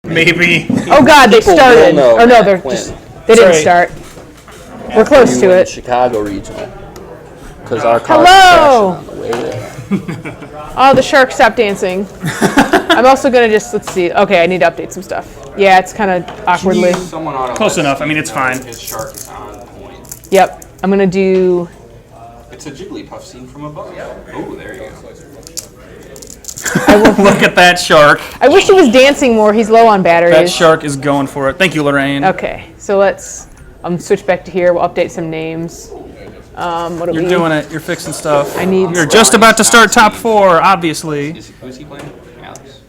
Maybe. Oh God, they People started. will know Or no, Matt they're Quinn. just they didn't Sorry. start. We're close You to in it. Chicago regional. Because our car Hello! crashed on the way there. Oh, the shark stopped dancing. I'm also gonna let's see. Okay, I need to update some stuff. Yeah, it's kind of awkwardly. Someone ought to Close let enough. I mean, Steve it's know fine. His shark is on point. Yep, I'm gonna do. It's a Jigglypuff seen from above. Oh, there you go. Look at that shark. I wish he was dancing more. He's low on batteries. That shark is going for it. Thank you, Lorraine. Okay, so let's switch back to here. We'll update some names. What do You're we? doing it. You're fixing stuff. I need. You're just about to start top 4, obviously. Who's he playing? Alex.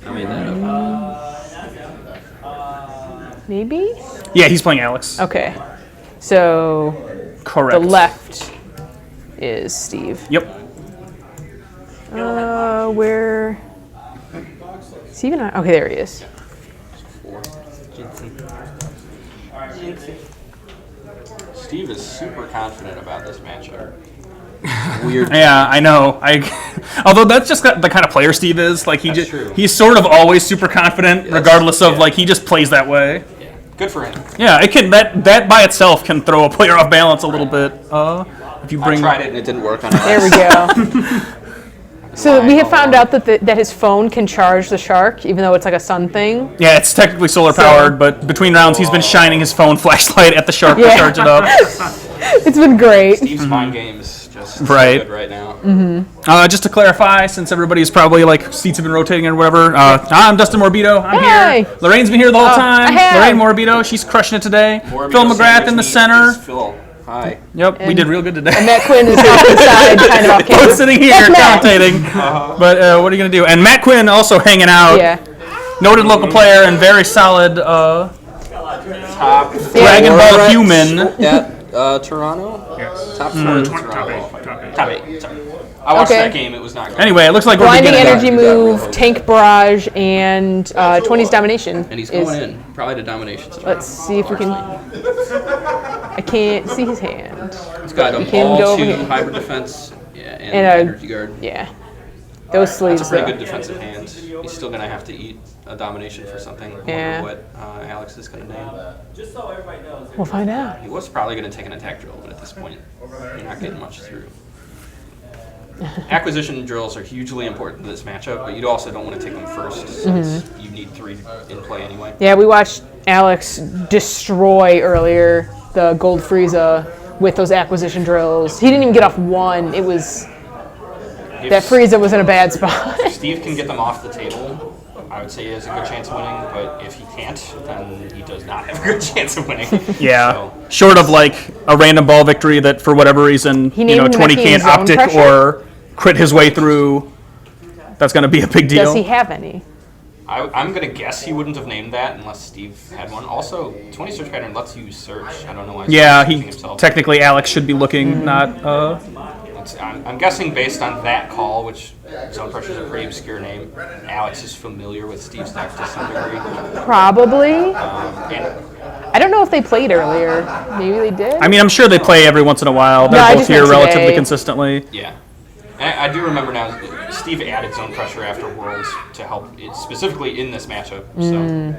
I made that up. Maybe. Yeah, he's playing Alex. Okay, so Correct. the left is Steve. Yep. Where? Is he even on? Okay, there he is. Steve is super confident about this matchup. Weird. Yeah, I know. Although that's just the kind of player Steve is. Like True. he's sort of always super confident, regardless of yeah. like he just plays that way. Yeah. Good for him. Yeah, it can that by itself can throw a player off balance a little bit. If you I bring tried it and it didn't work on There we go. So we have found out that his phone can charge the shark, even though it's like a sun thing. Yeah, it's technically solar powered, but between rounds he's been shining his phone flashlight at the shark to Yeah. charge it up. It's been great. Steve's mind game is just so Right. good right now. Just to clarify, since everybody's probably like seats have been rotating or whatever, I'm Dustin Morbido. I'm Hey. here. Lorraine's been here the whole time. I have. Lorraine Morbido, she's crushing it today. Morbido Phil McGrath sandwich in the meat center. is Phil. Hi. Yep, we did real good today. Matt Quinn is off the side, kind of off camera. Both sitting here That's Matt. commentating. But what are you going to do? And Matt Quinn also hanging out. Yeah. Noted local player and very solid Top. Dragon Ball Four human. At Toronto? Yes. Top 4 in Top Toronto. eight. Top eight. Top 8. Sorry. I watched Okay. that game. It was not good. Anyway, it looks like we're Blinding beginning. energy move, tank barrage, and 20's domination. And he's is- going in. Probably to domination. Let's see if we can. I can't see his hand. He's got a can ball go over 2 here. hybrid defense and And a- energy guard. Yeah. Those That's a sleeves, pretty though. good defensive hand. He's still going to have to eat a domination for something. I Yeah. wonder what Alex is going to name. We'll find out. He was probably going to take an attack drill, but at this point, you're not getting much through. Acquisition drills are hugely important to this matchup, but you also don't want to take them first since you need 3 in play anyway. Yeah, we watched Alex destroy earlier the Gold Frieza with those acquisition drills. He didn't even get off one. It was that Frieza was in a bad spot. If Steve can get them off the table, I would say he has a good chance of winning, but if he can't, then he does not have a good chance of winning. Yeah. So, Short of like a random ball victory that for whatever reason, He named him 20 Mickey can't in zone optic pressure? or crit his way through, that's going to be a big deal. Does he have any? I'm going to guess he wouldn't have named that unless Steve had one. Also, 20 search pattern lets you search. I don't know why he's Yeah, searching he himself. technically Alex should be looking, not I'm guessing based on that call, which Zone Pressure is a pretty obscure name, Alex is familiar with Steve's deck to some degree. Probably. And I don't know if they played earlier. Maybe they did. I mean, I'm sure they play every once in a while. They're I both just here meant relatively today. consistently. yeah. And I do remember now, Steve added Zone Pressure after Worlds to help, specifically in this matchup. So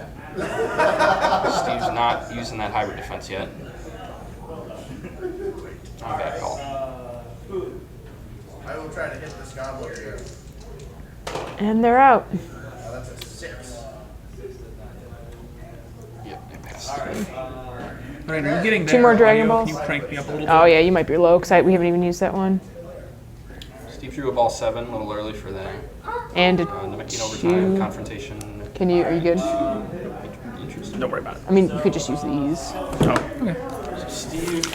Steve's not using that hybrid defense yet. Not a bad call. I will try to hit this gobbler here. And they're out. That's a 6. Yep, it passed. Right, are you getting 2 more Dragon Balls. You crank me up a little Oh yeah, you might be low because we haven't even used that one. Steve drew a ball 7, a little early for that. And a Namekian overtime, 2. confrontation. Are you good? Interesting. Don't worry about it. I mean, you could just use these. Oh, okay. Steve,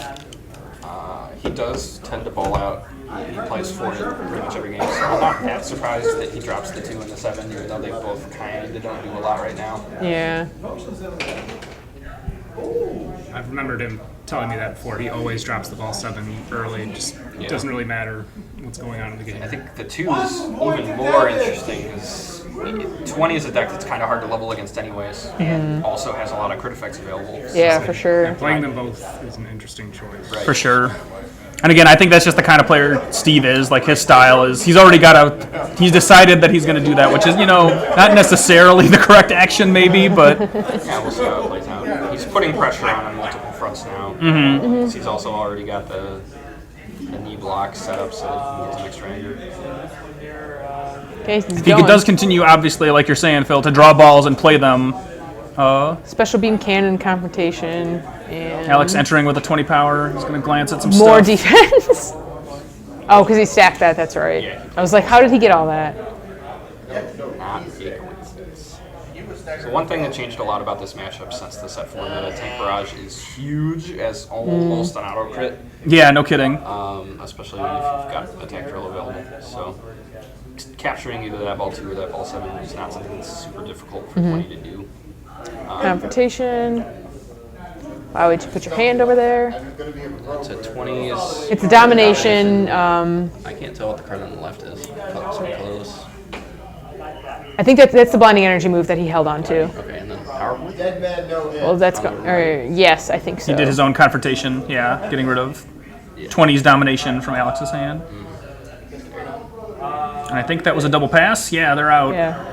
he does tend to ball out. He plays 4 in pretty much every game, so I'm not that surprised that he drops the 2 and the 7, even though they both kind of don't do a lot right now. Yeah. I've remembered him telling me that before. He always drops the ball 7 early. Just Yeah. doesn't really matter what's going on in the game. I think the 2 is even more interesting because 20 is a deck that's kind of hard to level against anyways, and also has a lot of crit effects available. Yeah, for sure. Playing them both is an interesting choice. Right. For sure. And again, I think that's just the kind of player Steve is. Like, his style is, he's decided that he's going to do that, which is, not necessarily the correct action maybe, but Yeah, we'll see how it plays out. He's putting pressure on multiple fronts now. Mm-hmm. He's also already got the knee block set up so that he can get some extra anger. Okay, he's if he going. does continue, obviously, like you're saying, Phil, to draw balls and play them. Special beam cannon confrontation and Alex entering with a 20 power. He's going to glance at some more stuff. defense. Oh, because he stacked that. That's right. Yeah. I was like, how did he get all that? Not a coincidence. So one thing that changed a lot about this matchup since the set 4 meta, Tank Barrage is huge as almost an auto crit, Yeah, no kidding. especially if you've got attack drill available. So capturing either that ball 2 or that ball 7 is not something that's super difficult for 20 to do. Confrontation. Why would you put your hand over there? To 20 is. It's a domination. I can't tell what the card on the left is. It's colorless. I think that's the blinding energy move that he held on to. Okay, and then PowerPoint. Dead man, no hit. Well, that's yes, I think so. He did his own confrontation. Yeah, getting rid of 20's domination from Alex's hand. And I think that was a double pass. Yeah, they're out. Yeah.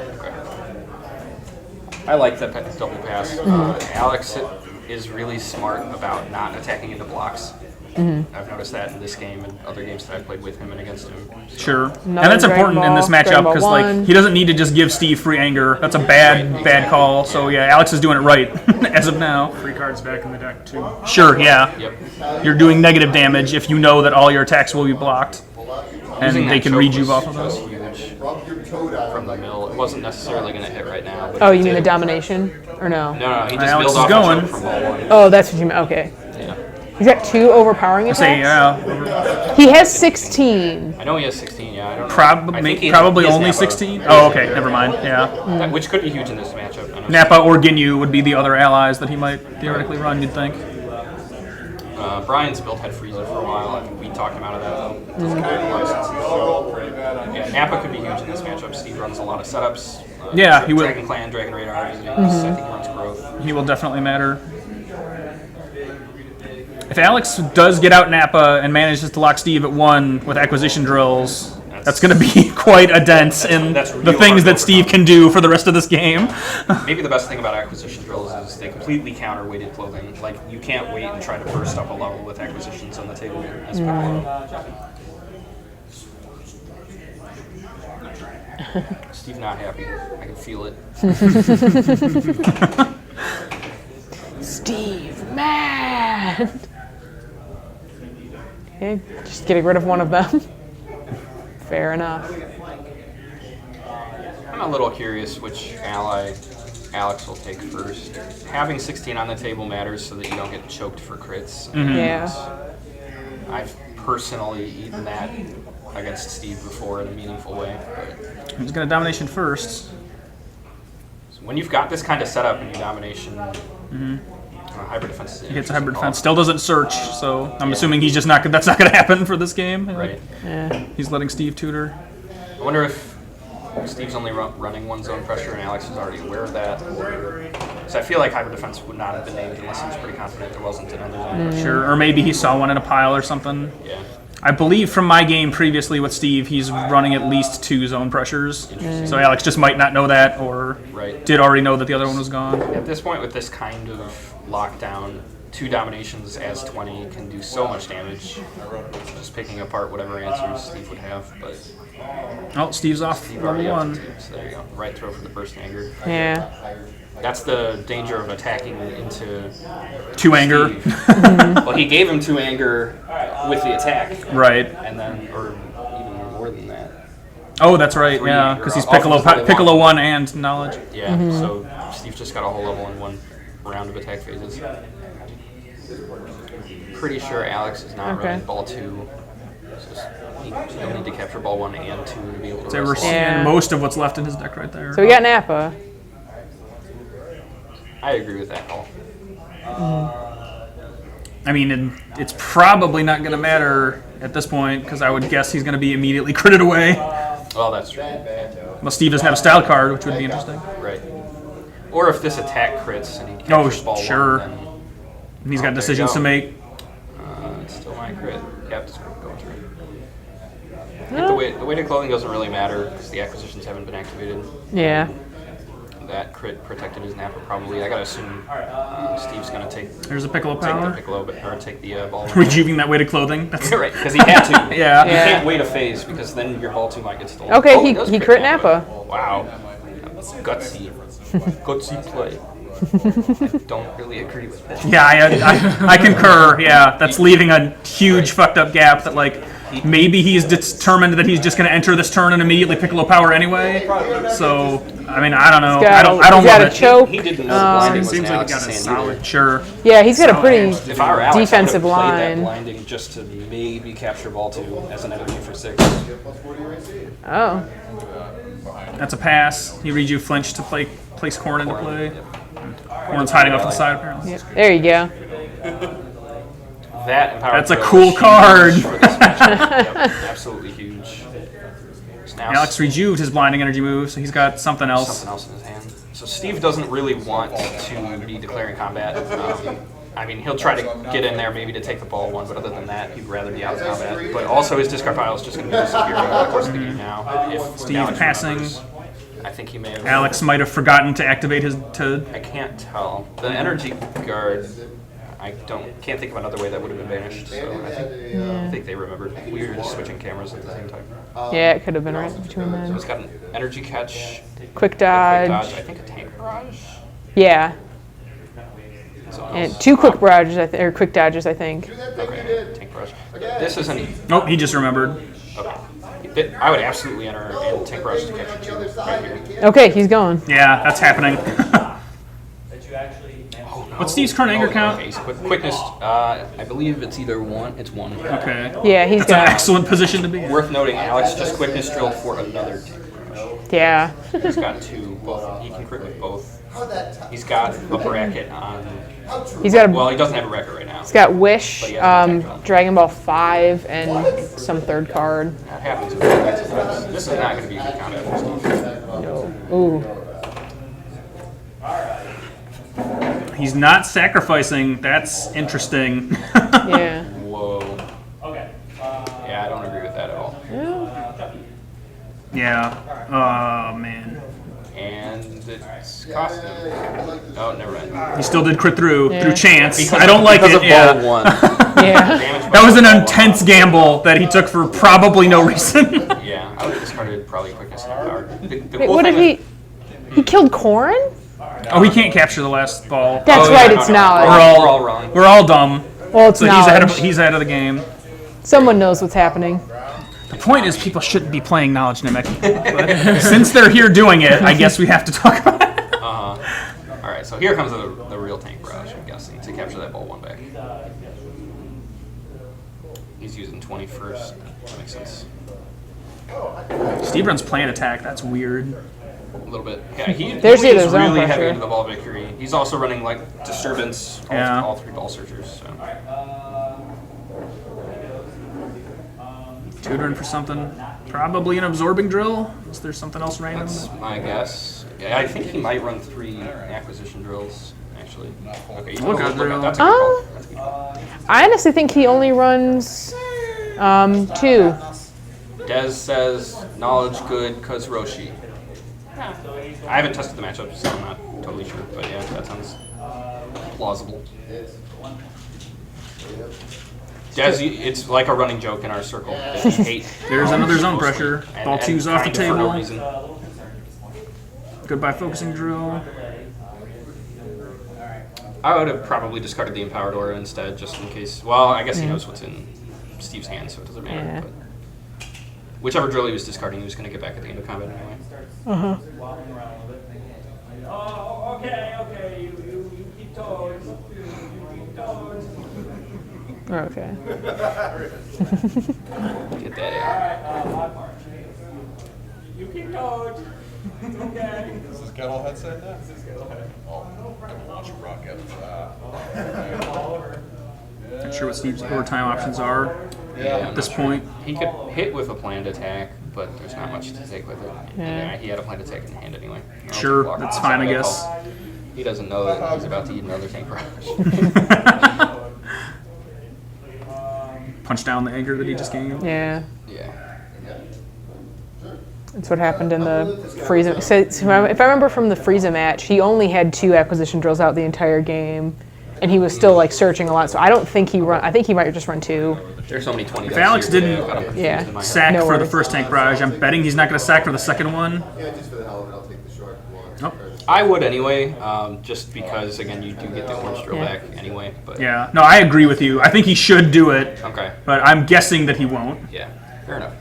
I like that double pass. Alex is really smart about not attacking into blocks. I've noticed that in this game and other games that I've played with him and against him. So Sure. And Another that's Dragon important in this Ball, Dragon matchup Ball because 1. he doesn't need to just give Steve free anger. That's a bad call. So yeah, Alex is doing it right as of now. Free cards back in the deck too. Sure, yeah. Yep. You're doing negative damage if you know that all your attacks will be blocked. And Using they that can choke read you was off of those. huge Rub your toad out. from the mill. It wasn't necessarily going to hit right now. But Oh, it you mean the did. domination? Or no? No, he just Alex milled is off going. a choke from ball 1. Oh, that's what you meant. Okay. Yeah. He's got 2 overpowering attacks? Say, yeah. He has 16. I know he has 16, yeah. I don't know. I Probably think he probably has only Napa. 16. Oh, okay, never mind. Yeah. Which could be huge in this matchup. I know Napa or Ginyu would be the other allies that he might theoretically run, you'd think. Brian's build had Frieza for a while. I think we talked him out of that, though. Doesn't make a lot of sense. Yeah, Napa could be huge in this matchup. Steve runs a lot of setups. Yeah, he will. Dragon Clan, Dragon Radar, I think he runs growth. He will definitely matter. If Alex does get out Napa and manages to lock Steve at 1 with acquisition drills, that's going to be quite a dent in that's the real things hard that to Steve overcome. can do for the rest of this game. Maybe the best thing about acquisition drills is they completely counter weighted clothing. Like, you can't wait and try to burst up a level with acquisitions on the table as Steve not happy. I can feel it. Steve, mad! Okay, just getting rid of one of them. Fair enough. I'm a little curious which ally Alex will take first. Having 16 on the table matters so that you don't get choked for crits. Yeah. I've personally eaten that against Steve before in a meaningful way. But He's going to domination first. when you've got this kind of setup in your domination, hybrid defense is He hits a hybrid defense. Still doesn't search, so I'm assuming he's just that's not going to happen for this game. Right. Yeah. He's letting Steve tutor. I wonder if Steve's only running one zone pressure and Alex is already aware of that. So I feel like hybrid defense would not have been named unless he was pretty confident there wasn't another zone pressure. Sure, or maybe he saw one in a pile or something. Yeah. I believe from my game previously with Steve, he's running at least 2 zone pressures. So Alex just might not know that, or Right. did already know that the other one was gone. At this point, with this kind of lockdown, 2 dominations as 20 can do so much damage. Just picking apart whatever answers Steve would have, but Oh, Steve's off Steve level already up 1. to 2, so there you go. Right throw for the burst anger. Yeah. That's the danger of attacking into 2 anger. Steve. Well, he gave him 2 anger with the attack, Right. and then, or even more than that. Oh, that's right, 3 yeah, anger because he's off of his level Piccolo 1 and knowledge. Yeah, so Steve just got a whole level in 1 round of attack phases. Pretty sure Alex is not Okay. running ball 2. He'll need to capture ball 1 and 2 to be able to So we're wrestle. seeing Yeah. most of what's left in his deck right there. So we got Napa. I agree with that call. I mean, it's probably not going to matter at this point, because I would guess he's going to be immediately critted away. Well, that's true. Well, Steve doesn't have a style card, which would be interesting. Right. Or if this attack crits and he Oh, captures ball sure. 1, then He's got there you decisions go. to make. It's still my crit. Yeah, just go through. I think the weighted clothing doesn't really matter because the acquisitions haven't been activated. Yeah. That crit protected his Napa probably. I gotta assume Steve's gonna take There's a Piccolo the power. Piccolo, or take the ball. Rejuvening that weighted clothing. That's Right, because he had to. Yeah. You Yeah. can't wait a phase because then your ball 2 might get stolen. Okay, Oh, he does crit Napa. Wow. Gutsy. Gutsy play. I don't really agree with that. Yeah, I concur. Yeah, that's leaving a huge fucked up gap that like maybe he's determined that he's just going to enter this turn and immediately Piccolo power anyway. So I mean, I don't know. He's got I don't he's got love a it. choke. He didn't know blinding was Seems an like he Alex got a Sand either. solid. Sure. Yeah, he's got a pretty If I were Alex, defensive I would have played line. that blinding just to maybe capture ball 2 as an energy for 6. Oh. That's a pass. He reads you flinch to place Corn into play. Corn's hiding off to the side apparently. Yeah. There you go. That and power That's a throw cool is card. huge for this matchup. Yep, absolutely huge. So now Alex rejuved his blinding energy move, so he's got something else. something else in his hand. So Steve doesn't really want to be declaring combat. I mean, he'll try to get in there maybe to take the ball 1, but other than that, he'd rather be out of combat. But also his discard pile is just going to be disappearing over the course of the game now. If Steve Alex passing. remembers. I think he may have. Alex might have forgotten to activate his I can't tell. The energy guard, I can't think of another way that would have been banished. So I think they remembered. We were just switching cameras at the same time. Yeah, it could have been right between So them. it's got an energy catch, Quick quick dodge. dodge. I think a tank barrage. Yeah. Something And else. 2 quick barrages, or quick dodges, I think. Okay, tank barrage. This isn't. Oh, he just remembered. Okay. I would absolutely enter and tank barrage to catch it too. Right here. Okay, he's going. Yeah, that's happening. What's Steve's current anger count? Okay, so quickness. I believe it's either 1. It's 1. Okay. Yeah, he's That's an got. excellent position to be in. Worth noting, Alex just quickness drilled for another tank barrage. Yeah. He's got 2. Both. He can crit with both. He's got a bracket on. He's got a. Well, he doesn't have a record right now. He's got Wish, But he has an attack on. Dragon Ball 5, and some third card. That happens. This is not going to be a good combat for Steve. Ooh. He's not sacrificing. That's interesting. Yeah. Whoa. Yeah, I don't agree with that at all. Yeah. Oh, man. And it's cost him. Oh, never mind. He still did crit through Yeah. chance. I don't like because it. of Yeah. ball 1. Yeah. Damage That was an intense gamble that he took for probably no reason. Yeah, I would have discarded probably quickness and power. The Wait, cool what thing did he? He killed Corrin? Oh, he can't capture the last ball. That's right, it's knowledge. We're all, We're all wrong. We're all dumb. Well, it's So he's ahead knowledge. of the game. Someone knows what's happening. The point is, people shouldn't be playing Knowledge Namek. But since they're here doing it, I guess we have to talk about it. Alright, so here comes the real tank barrage, I'm guessing, to capture that ball 1 back. He's using 21st. That makes sense. Steve runs plan attack. That's weird. A little bit. Yeah, he There's leans either zone really heavy pressure. into the ball victory. He's also running like disturbance, Yeah. all 3 ball searchers. So. Tutoring for something. Probably an absorbing drill. Is there something else random? That's my guess. Yeah, I think he might run 3 acquisition drills, actually. Okay, Lookout drill. That's a good call. That's a good call. I honestly think he only runs 2. Dez says knowledge good cause Roshi. I haven't tested the matchup, so I'm not totally sure, but yeah, that sounds plausible. Dez, it's like a running joke in our circle that you hate. There's another zone mostly, pressure. and- Ball and 2's off the kind of for no table. reason. Goodbye focusing drill. I would have probably discarded the empowered aura instead, just in case. Well, I guess he knows what's in Steve's hand, so it doesn't matter. Yeah. But whichever drill he was discarding, he was going to get back at the end of combat anyway. Oh, okay, you keep toes. You keep toes. Okay. Get that out. You keep toes. It's okay. Is this kettle headset now? Oh, don't launch a rocket. Not sure what Steve's overtime options are Yeah, at this point. he could hit with a planned attack, but there's not much to take with it. Yeah. And he had a planned attack in hand anyway. Sure, Block. that's fine, I Good guess. call. He doesn't know that he's about to eat another tank barrage. punch down the anger that he just gained. Yeah. Yeah. That's what happened in the Frieza. So if I remember from the Frieza match, he only had 2 acquisition drills out the entire game, and he was still like searching a lot. So I don't think he run. I think he might just run 2. There's so many 20 If Alex didn't Yeah. sack No for the worries. first tank barrage, I'm betting he's not going to sack for the second one. Yeah, just for the hell of it, I'll take the short one. Nope. I would anyway, just because, again, you do get the orange drill Yeah. back anyway. But Yeah, no, I agree with you. I think he should do it, Okay. but I'm guessing that he won't. Yeah. Fair enough.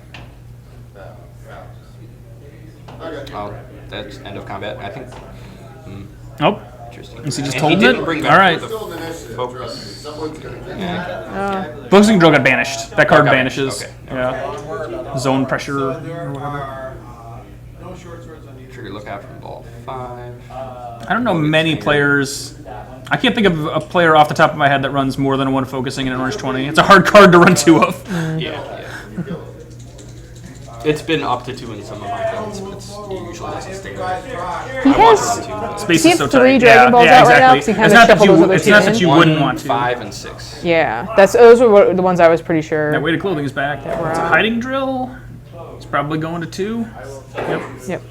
Oh, that's end of combat, I think. Nope. Interesting. Is he just And holding didn't it? bring All back right. the focus. Someone's gonna get Yeah. Focusing drill got banished. That card Okay. banishes. Okay. Yeah. Zone pressure. no short swords on either. Trigger lookout from ball 5. I don't know many players. I can't think of a player off the top of my head that runs more than one focusing in an orange 20. It's a hard card to run 2 of. Yeah. It's been up to 2 in some of my builds, but it usually doesn't stay there. He I want to has. run 2, but Space Does he is so have 3 tight. Dragon Balls yeah, out right now? exactly. 'Cause he It's kinda not that shuffled you. those other It's two not that in. you wouldn't want to. 5 and 6. Yeah. Those were the ones I was pretty sure. That weighted clothing is back. we're It's a out. hiding drill. It's probably going to 2. Yep. Yep.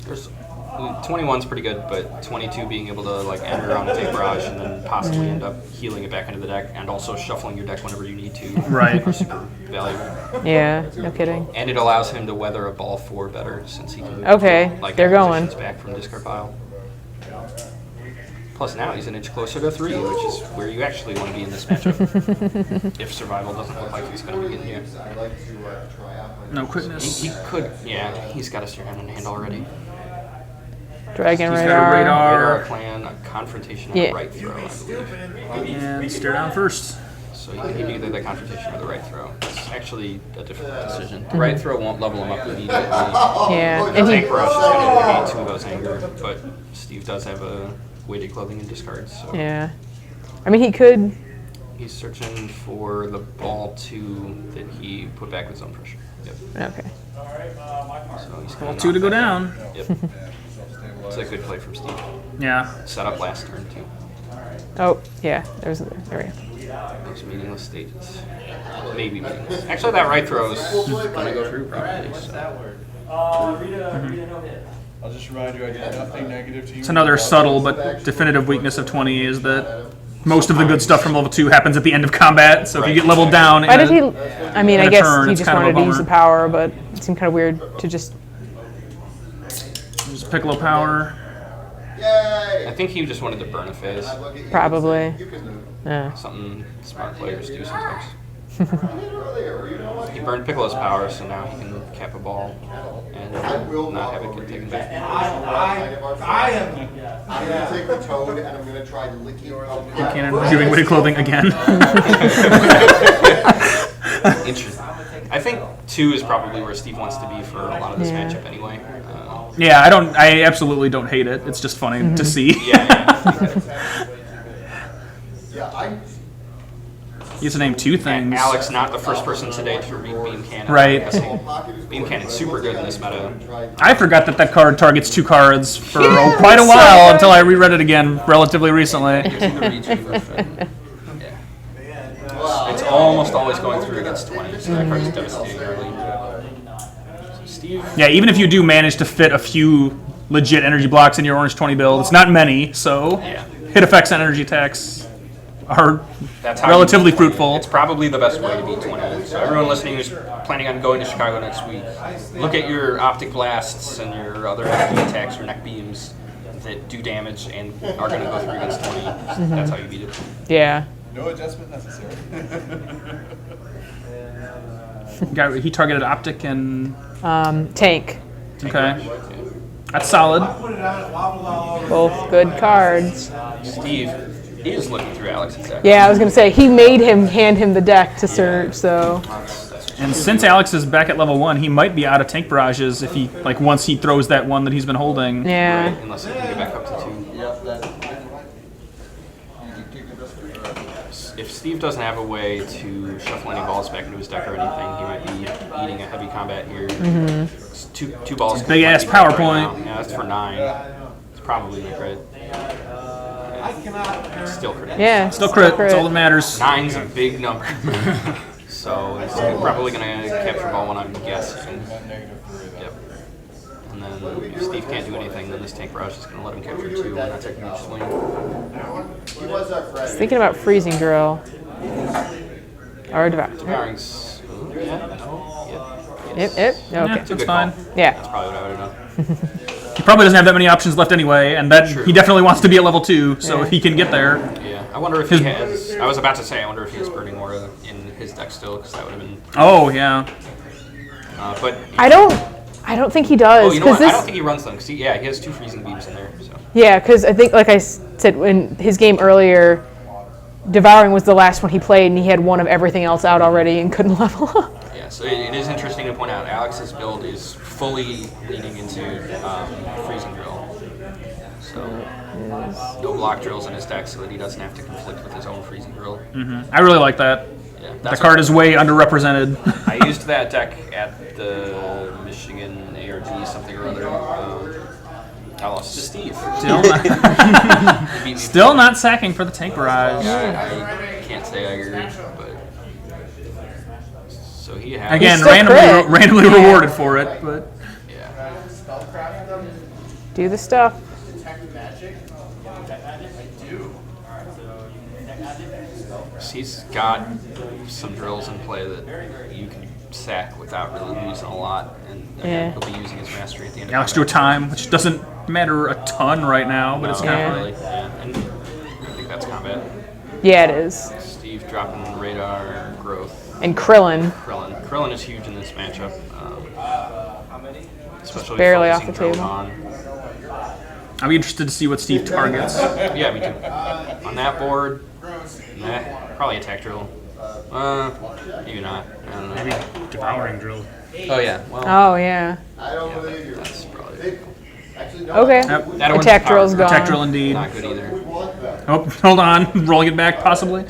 There's 21's pretty good, but 22 being able to like enter on a take barrage and then possibly end up healing it back into the deck and also shuffling your deck whenever you need to. Right. Are super valuable. Yeah. No kidding. And it allows him to weather a ball 4 better since he can Okay, like they're going. acquisitions back from discard pile. Plus now he's an inch closer to 3, which is where you actually want to be in this matchup. If survival doesn't look like it's going to be getting you. I like to try out my No quickness. He could, yeah, he's got a stare hand in hand already. Dragon He's got a radar. radar. Radar clan, a confrontation, and Yeah. a right throw, I believe. And stare down first. So you can hit either the confrontation or the right throw. It's actually a difficult decision. The right throw won't level him up immediately. Yeah. The And tank he. rush is going to negate 2 of those anger, but Steve does have a weighted clothing and discards, so Yeah. I mean, he could. he's searching for the ball 2 that he put back with zone pressure. Yep. Okay. So he's Ball gonna 2 to knock go that down. Yep. It's a good play from Steve. Yeah. Set up last turn too. Oh, yeah. There we go. Those meaningless stages. Maybe meaningless. Actually, that right throw is gonna go through probably. So. Rita no hit. I'll just remind you, I did nothing negative to you. It's another subtle but definitive weakness of 20 is that most of the good stuff from level 2 happens at the end of combat. So if you get leveled down, Why in did he? a- I mean, in I a guess turn, he it's just kind of a wanted to use the bummer. power, but it seemed kind of weird to just. Just Piccolo power. Yay! I think he just wanted to burn a phase. Look at you. Probably. You can move. Yeah. Something smart players do sometimes. Earlier, you know what? He burned Piccolo's power, so now he can cap a ball and not have it get taken back. I'm gonna take the toad and I'm gonna try licking out. Cannon doing weighted clothing again. Interesting. I think 2 is probably where Steve wants to be for a lot of this Yeah. matchup anyway. Yeah, I absolutely don't hate it. It's just funny to see. Yeah. Yeah, I. He has to name 2 things. Alex, not the first person today to read Beam Cannon. Right. Beam Cannon's super good in this meta. I forgot that card targets 2 cards for quite a while until I reread it again relatively recently. Gives you the retrieve and- yeah. It's almost always going through against 20, so that card is devastating early. So Steve, Yeah, even if you do manage to fit a few legit energy blocks in your orange 20 build, it's not many, so Yeah. hit effects and energy attacks are that's how relatively you beat 20. fruitful. It's probably the best way to beat 20. So everyone listening who's planning on going to Chicago next week, look at your optic blasts and your other energy attacks or neck beams that do damage and are going to go through against 20. That's how you beat it. Yeah. No adjustment necessary. He targeted optic and Tank. okay, that's solid. Both good cards. Steve is looking through Alex's deck. Yeah, I was gonna say he made him hand him the deck to search. So That's And since Alex is back at level 1, he might be out of tank barrages if he once he throws that one that he's been holding. yeah. right, unless he can get back up to 2. If Steve doesn't have a way to shuffle any balls back into his deck or anything, he might be eating a heavy combat here. It's two balls. Big ass might be right PowerPoint. now. Yeah, that's for 9. It's Probably a crit. Still crit. Yeah. Still crit. That's all that matters. 9's a big number. So it's probably going to capture ball one, I'm guessing. Yep. And then if Steve can't do anything, then this tank barrage is going to let him capture 2 and not take a huge swing. Just thinking about freezing drill. Or devour. Devouring's. Yeah. Yep. Yeah, Okay. It's a that's good fine. call. Yeah. That's probably what I would have done. He probably doesn't have that many options left anyway, and that True. he definitely wants to be at level 2, so if he can get there. Yeah. I wonder if he has. I was about to say, I wonder if he has Burning Aura in his deck still, because that would have been. Oh, yeah. But. I don't think he does. Oh, you know what? This, I don't think he runs them, because he has 2 freezing beams in there. So. Yeah, because I think, like I said in his game earlier, Devouring was the last one he played, and he had one of everything else out already and couldn't level up. Yeah, so it is interesting to point out Alex's build is fully leaning into freezing drill. So no block drills in his deck, so that he doesn't have to conflict with his own freezing drill. I really like that. Yeah, The card is way underrepresented. I used that deck at the Michigan ARG something or other. I lost to Steve. Still not sacking for the tank barrage. I can't say I agree, but so he has Again, still crit. randomly rewarded for it, but Yeah. Do the stuff. He's got some drills in play that you can sack without really losing a lot, and again, he'll be using his mastery at the end. Alex of drew a time, which doesn't matter a ton right now, but it's No, kind Yeah. not really. Yeah, and I think that's combat. Yeah, it is. Steve dropping radar growth. And Krillin. Krillin is huge in this matchup. Especially barely off focusing the drill table. on. I'll be interested to see what Steve targets. Yeah, me too. On that board, probably attack drill. Maybe not. I don't know. Maybe devouring drill. Oh yeah. Well, Oh, yeah. that's probably Okay. Yep. that one's Attack drill's gone. Attack drill indeed. not good either. Oh, hold on. Rolling it back, possibly.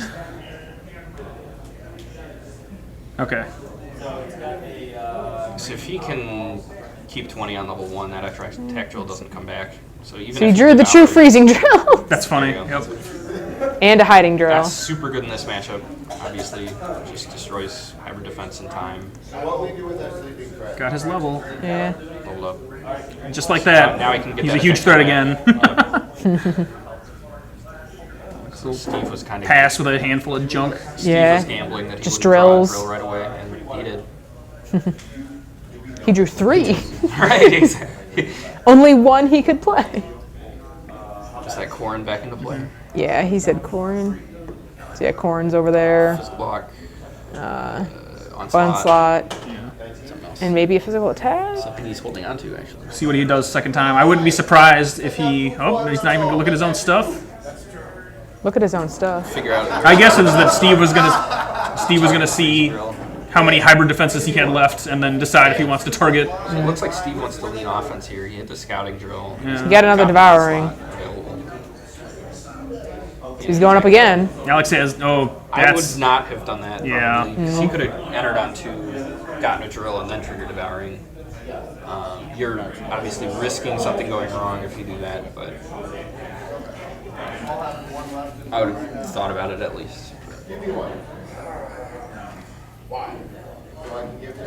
Okay. So if he can keep 20 on level 1, that attack drill doesn't come back. So even So you if drew the true devours- freezing drill. That's funny. There you go. Yep. And a hiding drill. That's super good in this matchup. Obviously, just destroys hybrid defense in time. Got his level. Yeah. Hold up. Just like that. Now he can get He's a that huge attack threat drill again. So Steve was kind of Pass with a handful of junk. Steve Yeah. was gambling that he Just wouldn't draw a drills. drill right away, and he did. He drew 3. Right, exactly. Only one he could play. Just that Corrin back into play. Yeah, he said Corrin. So yeah, Corrin's over there. Physical block. Onslaught. Onslaught. Something else. And maybe a physical attack? Something he's holding on to, actually. See what he does second time. I wouldn't be surprised if he. Oh, he's not even gonna look at his own stuff. Look at his own stuff. Figure out. I guess is that Steve was gonna see how many hybrid defenses he had left, and then decide if he wants to target. So it looks like Steve wants to lean offense here. He hit the scouting drill. You got another devouring. So he's going up again. Alex says, "Oh, I that's would not have done that. Yeah. Probably, 'cause he could have entered on 2, gotten a drill, and then triggered devouring. You're obviously risking something going wrong if you do that, but I would have thought about it at least.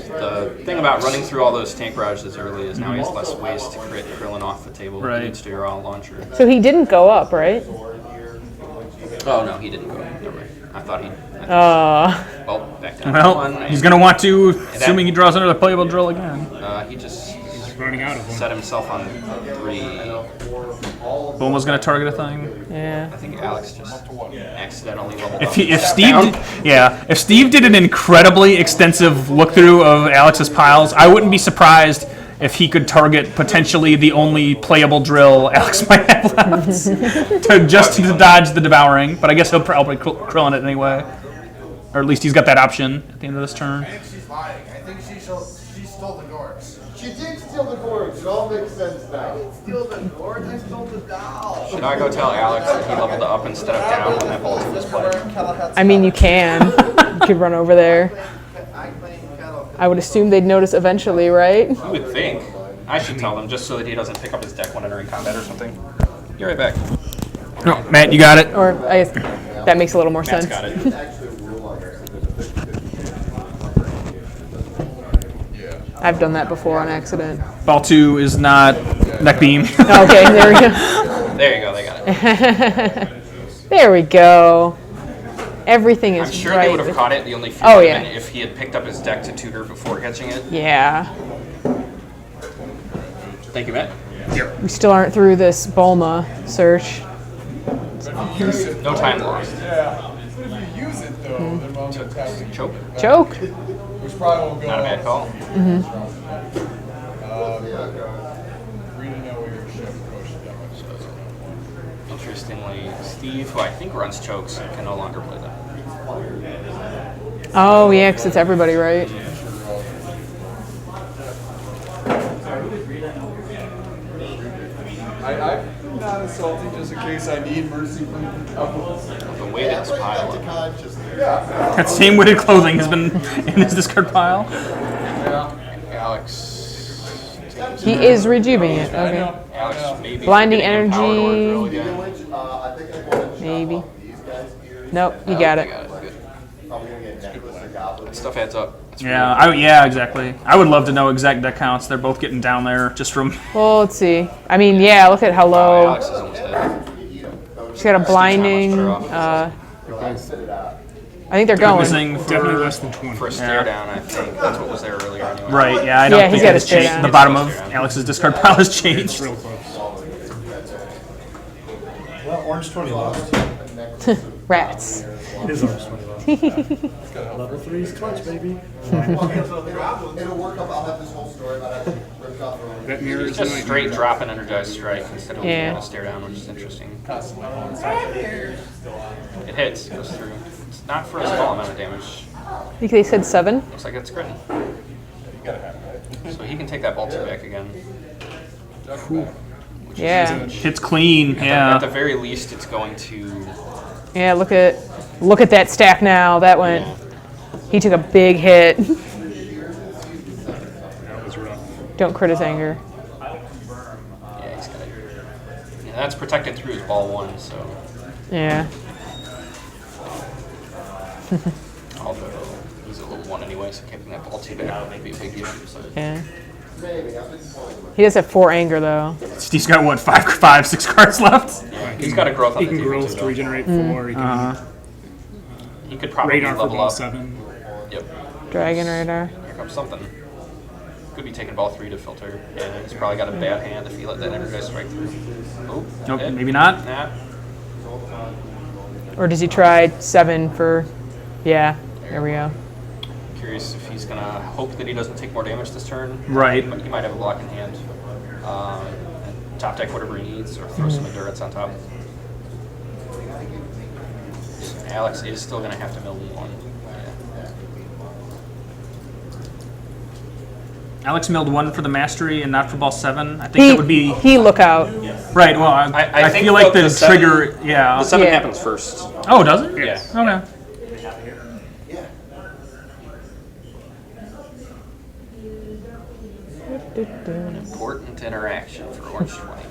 The thing about running through all those tank barrages early is now he has less ways to crit Krillin off the table. Right. He needs to draw a launcher. So he didn't go up, right? Oh no, he didn't go. Never mind. I thought he. Well, back down to well. 1. He's gonna want to, assuming he draws another playable drill again. He just He's running out of them. set himself on 3. Bulma's gonna target a thing. Yeah. I think Alex just accidentally leveled up. If Steve did an incredibly extensive look through of Alex's piles, I wouldn't be surprised if he could target potentially the only playable drill Alex might have left, to dodge the devouring. But I guess he'll probably krill it anyway, or at least he's got that option at the end of this turn. I think she's lying. I think she stole the gourds. She did steal the gourds. It all makes sense now. I didn't steal the gourds. I stole the doll. Should I go tell Alex that he leveled up instead of down when that vault was played? I mean, you can. You could run over there. I would assume they'd notice eventually, right? You would think. I should tell him just so that he doesn't pick up his deck when entering combat or something. Be right back. No, Matt, you got it. Or I guess that makes a little more Matt's sense. got it. I've done that before on accident. Ball 2 is not neck beam. Okay, there we go. There you go. They got it. There we go. Everything is I'm sure right. they would have caught it. The only fear Oh, would yeah. have been if he had picked up his deck to tutor before catching it. Yeah. Thank you, Matt. We still aren't through this Bulma search. No time lost. Yeah. But if you use it though, then we'll have to Choke. Choke. which probably won't go. Not a bad call. Reading know where your ship goes. Interestingly, Steve, who I think runs chokes, can no longer play them. Oh, yeah, because it's everybody, right? I'm not insulting just in case I need mercy from The weighted pile. That same weighted clothing has been in his discard pile. Alex. He is rejuvenating it. Okay. Alex, maybe. Blinding getting empowered or drill energy. again. Maybe. Nope, you got it. Good. That stuff adds up. It's Yeah, exactly. I would love to know exact deck counts. They're both getting down there just from. Well, let's see. I mean, yeah, look at how low. Alex is almost dead. She's got a blinding. I think they're going. Missing Definitely for, less than 20. For a stare down, I think that's what was there earlier anyway. right, yeah, I don't Yeah, he's think got a it's stare changed. down. The bottom of Alex's discard pile has changed. Real close. Well, orange 20 lost. Rats. It is orange 20 lost. Level 3's clutch, baby. It'll work up. I'll have this whole story about how ripped off the That mirrors Just the straight drop an energized strike instead of Yeah. a stare down, which is interesting. It hits, goes through. It's not for a small amount of damage. I think they said 7. Looks like it's gritting. So he can take that ball 2 back again. Which Yeah. is Hits clean, At yeah. the very least, it's going to. Yeah, look at that stack now. That went. He took a big hit. That was rough. Don't crit his anger. Yeah, he's got it. Yeah, that's protected through his ball 1, so. Yeah. Although he's a little 1 anyway, so keeping that ball 2 back would be a big issue. So. Yeah. He does have 4 anger though. Steve's got what, 6 cards left? Yeah, he's got a growth on He the can table growth too, to though. regenerate 4. He can He could probably radar for level ball up. 7. Yep. Dragon radar. Here comes something. Could be taking ball 3 to filter. Yeah, he's probably got a bad hand if he let that energized strike through. Oh, Nope, hit. maybe not. Nah. Or does he try 7 for? Yeah. There we go. Curious if he's gonna hope that he doesn't take more damage this turn. Right. He might have a block in hand. And top deck whatever he needs, or throw some endurance on top. Alex is still gonna have to mill 1. Yeah. Alex milled 1 for the mastery and not for ball 7. I think that would be. He look out. Right, well, I think feel like the seven- trigger. Yeah. The 7 Yeah. happens first. Oh, does it? Yeah. Okay. Important interaction for Orange 20.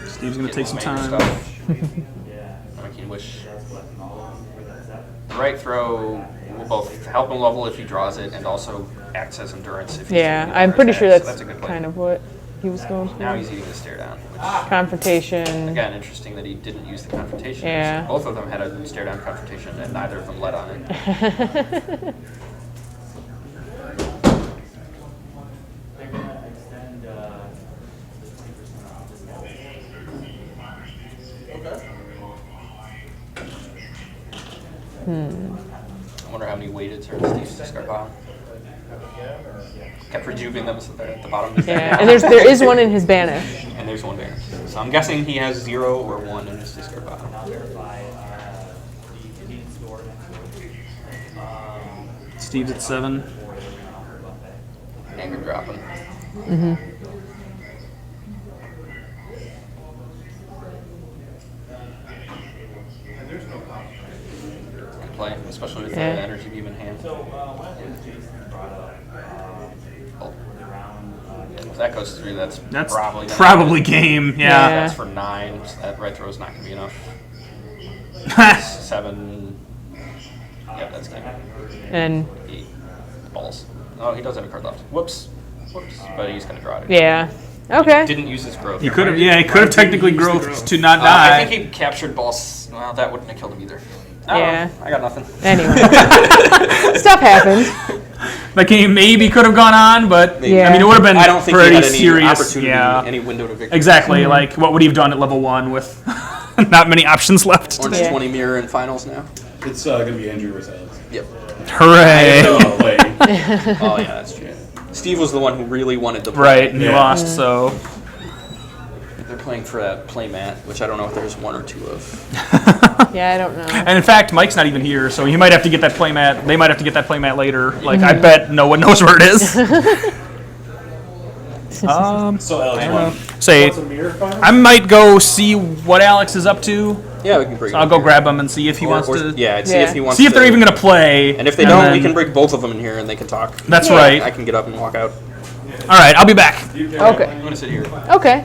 Steve's going to take some Commander time. stuff. I can wish. The right throw will both help him level if he draws it, and also acts as endurance if he's Yeah, eating I'm the pretty attack, sure so that's a good play. kind of what he was going Now for. he's eating the stare down. Which, Confrontation. again, interesting that he didn't use the confrontation. Yeah. Both of them had a stare down confrontation, and neither of them led on it. I wonder how many weighted turns Steve's discard pile. Kept rejuvenating them so they're at the bottom of his Yeah, deck. and there is one in his banish. And there's one there. So I'm guessing he has 0 or 1 in his discard pile. Steve's at 7. Anger dropping. play, especially with Yeah. the energy beam in hand. Oh. If that goes through, that's probably probably game. Yeah. That's for 9. So that right throw is not going to be enough. 7. Yep, that's game. And 8 balls. Oh, he does have a card left. Whoops. But he's going to draw it. yeah. Okay. Didn't use his growth. He could have. Yeah, he could have technically growth to not I die. think he captured balls. Well, that wouldn't have killed him either. Yeah. I got nothing. Anyway. Stuff happens. That game maybe could have gone on, but Yeah. I mean, it would have been I don't think pretty he had any serious. opportunity, Yeah. any window to victory. Exactly. Like, what would he have done at level 1 with not many options left? Orange Yeah. 20 mirror in finals now. It's going to be Andrew versus Alex. Yep. Hooray! Oh, wait. Oh yeah, that's true. Steve was the one who really wanted to play. Right, and he Yeah. lost, so. They're playing for that play mat, which I don't know if there's 1 or 2 of. Yeah, I don't know. And in fact, Mike's not even here, so he might have to get that playmat. They might have to get that playmat later. Like, I bet no one knows where it is. So Alex, Say, what's a mirror final? I might go see what Alex is up to. Yeah, we can break. I'll go grab him and see if he wants to. Yeah, see Yeah. if he wants. See if to, they're even going to play. And if they don't, we then- can break both of them in here, and they can talk. That's Yeah, right. I can get up and walk out. All right, I'll be back. Okay. I'm gonna sit here. Okay.